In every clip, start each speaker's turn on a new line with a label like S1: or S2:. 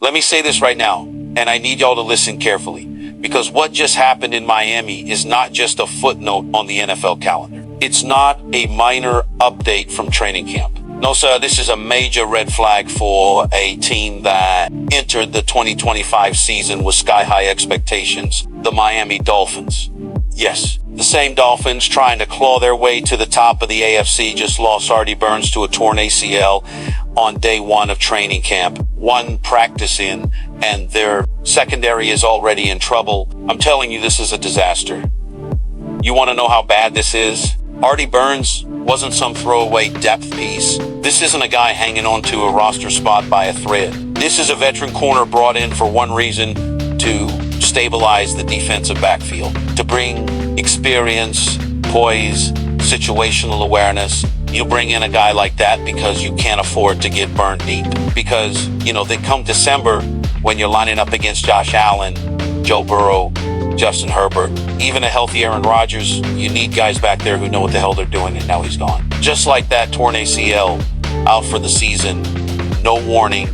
S1: Let me say this right now, and I need y'all to listen carefully, because what just happened in Miami is not just a footnote on the NFL calendar. It's not a minor update from training camp. No, sir, this is a major red flag for a team that entered the 2025 season with sky-high expectations, the Miami Dolphins. Yes, the same Dolphins trying to claw their way to the top of the AFC just lost Artie Burns to a torn ACL on day one of training camp. One practice in, and their secondary is already in trouble. I'm telling you, this is a disaster. You want to know how bad this is? Artie Burns wasn't some throwaway depth piece. This isn't a guy hanging on to a roster spot by a thread. This is a veteran corner brought in for one reason: to stabilize the defensive backfield, to bring experience, poise, situational awareness. You bring in a guy like that because you can't afford to get burned deep. Because, they come December when you're lining up against Josh Allen, Joe Burrow, Justin Herbert, even a healthy Aaron Rodgers. You need guys back there who know what the hell they're doing, and now he's gone. Just like that torn ACL, out for the season, no warning,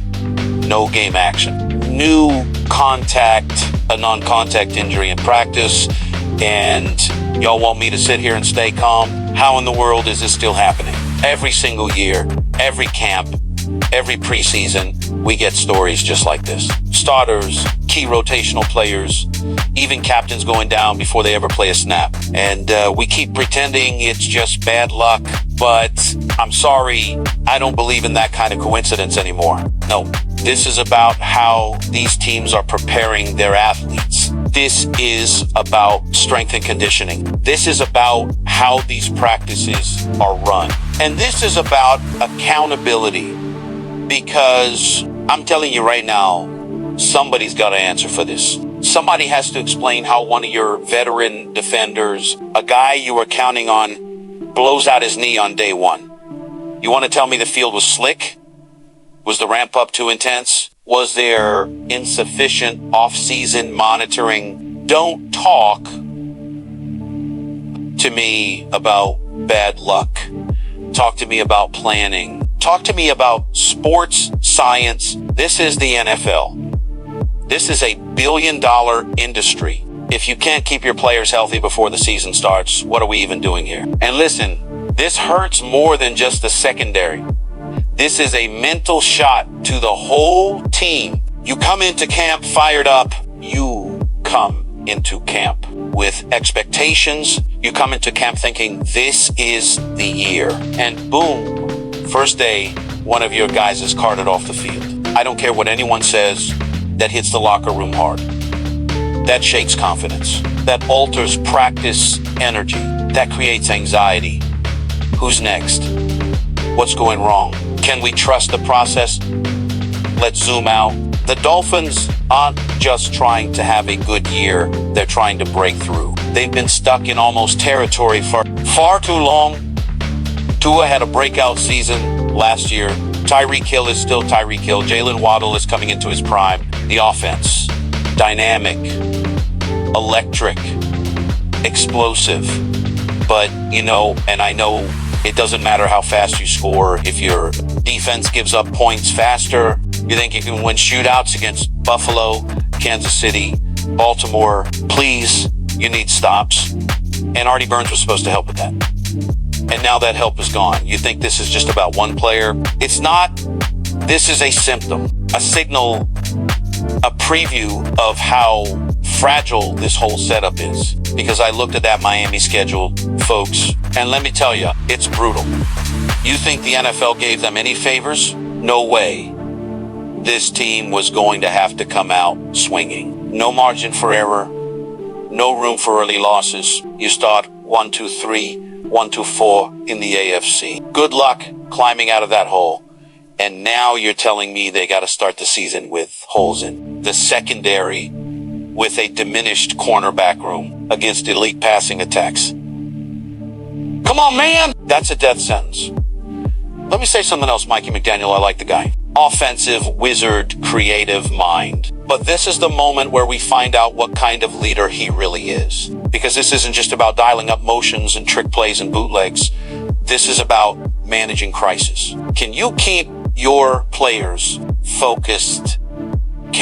S1: no game action. New contact, a non-contact injury in practice, and y'all want me to sit here and stay calm? How in the world is this still happening? Every single year, every camp, every preseason, we get stories just like this. Starters, key rotational players, even captains going down before they ever play a snap. And we keep pretending it's just bad luck, but I'm sorry, I don't believe in that kind of coincidence anymore. No, this is about how these teams are preparing their athletes. This is about strength and conditioning. This is about how these practices are run. And this is about accountability, because I'm telling you right now, somebody's got to answer for this. Somebody has to explain how one of your veteran defenders, a guy you were counting on, blows out his knee on day one. You want to tell me the field was slick? Was the ramp up too intense? Was there insufficient off-season monitoring? Don't talk to me about bad luck. Talk to me about planning. Talk to me about sports science. This is the NFL. This is $1 billion industry. If you can't keep your players healthy before the season starts, what are we even doing here? And listen, this hurts more than just the secondary. This is a mental shot to the whole team. You come into camp fired up. You come into camp with expectations. You come into camp thinking this is the year. And boom, first day, one of your guys is carted off the field. I don't care what anyone says. That hits the locker room hard. That shakes confidence. That alters practice energy. That creates anxiety. Who's next? What's going wrong? Can we trust the process? Let's zoom out. The Dolphins aren't just trying to have a good year. They're trying to break through. They've been stuck in almost territory for far too long. Tua had a breakout season last year. Tyreek Hill is still Tyreek Hill. Jalen Waddle is coming into his prime. The offense, dynamic, electric, explosive. But, and I know it doesn't matter how fast you score. If your defense gives up points faster, you think you can win shootouts against Buffalo, Kansas City, Baltimore. Please, you need stops. And Artie Burns was supposed to help with that. And now that help is gone. You think this is just about one player? It's not. This is a symptom, a signal, a preview of how fragile this whole setup is. Because I looked at that Miami schedule, folks, and let me tell you, it's brutal. You think the NFL gave them any favors? No way. This team was going to have to come out swinging. No margin for error. No room for early losses. You start 1-2-3, 1-4 in the AFC. Good luck climbing out of that hole. And now you're telling me they got to start the season with holes in the secondary, with a diminished cornerback room against elite passing attacks. Come on, man! That's a death sentence. Let me say something else, Mikey McDaniel. I like the guy. Offensive, wizard, creative mind. But this is the moment where we find out what kind of leader he really is. Because this isn't just about dialing up motions and trick plays and bootlegs. This is about managing crisis. Can you keep your players focused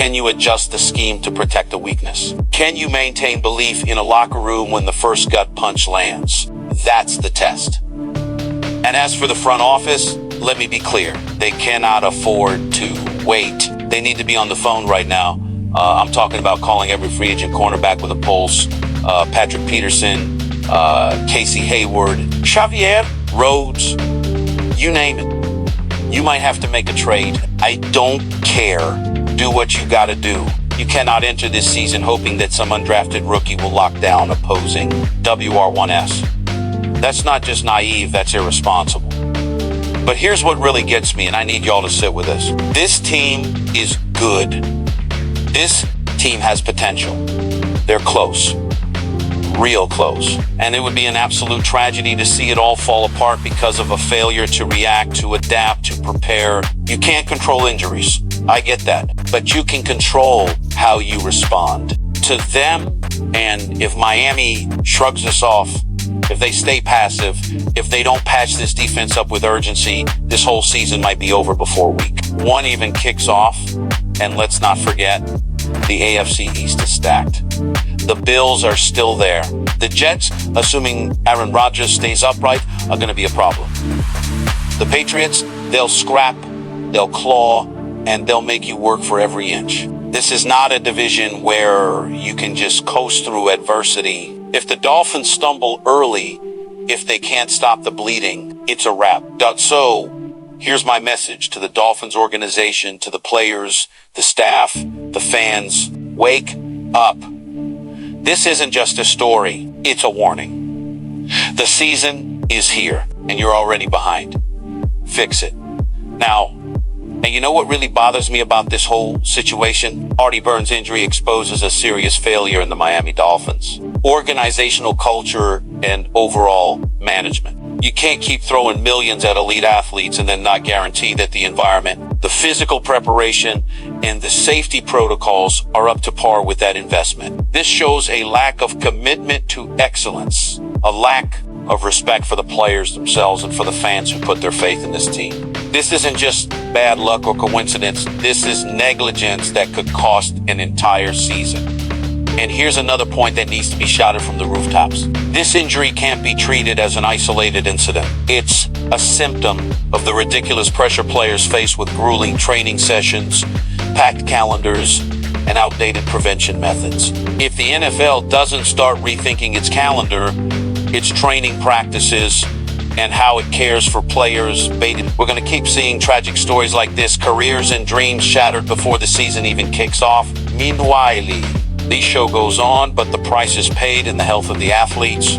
S1: Can you adjust the scheme to protect a weakness? Can you maintain belief in a locker room when the first gut punch lands? That's the test. And as for the front office, let me be clear. They cannot afford to wait. They need to be on the phone right now. I'm talking about calling every free agent cornerback with a pulse. Patrick Peterson, Casey Hayward, Xavier Rhodes, you name it. You might have to make a trade. I don't care. Do what you gotta do. You cannot enter this season hoping that some undrafted rookie will lock down opposing WR1S. That's not just naive, that's irresponsible. But here's what really gets me, and I need y'all to sit with us. This team is good. This team has potential. They're close. Real close. And it would be an absolute tragedy to see it all fall apart because of a failure to react, to adapt, to prepare. You can't control injuries. I get that. But you can control how you respond to them. And if Miami shrugs this off, if they stay passive, if they don't patch this defense up with urgency, this whole season might be over before week one even kicks off. And let's not forget, the AFC East is stacked. The Bills are still there. The Jets, assuming Aaron Rodgers stays upright, are going to be a problem. The Patriots, they'll scrap, they'll claw, and they'll make you work for every inch. This is not a division where you can just coast through adversity. If the Dolphins stumble early, if they can't stop the bleeding, it's a wrap. So, here's my message to the Dolphins organization, to the players, the staff, the fans. Wake up. This isn't just a story, it's a warning. The season is here, and you're already behind. Fix it. Now, and you know what really bothers me about this whole situation? Artie Burns' injury exposes a serious failure in the Miami Dolphins. Organizational culture and overall management. You can't keep throwing millions at elite athletes and then not guarantee that the environment, the physical preparation, and the safety protocols are up to par with that investment. This shows a lack of commitment to excellence, a lack of respect for the players themselves and for the fans who put their faith in this team. This isn't just bad luck or coincidence. This is negligence that could cost an entire season. And here's another point that needs to be shouted from the rooftops. This injury can't be treated as an isolated incident. It's a symptom of the ridiculous pressure players face with grueling training sessions, packed calendars, and outdated prevention methods. If the NFL doesn't start rethinking its calendar, its training practices, and how it cares for players, we're going to keep seeing tragic stories like this, careers and dreams shattered before the season even kicks off. Meanwhile, the show goes on, but the price is paid in the health of the athletes,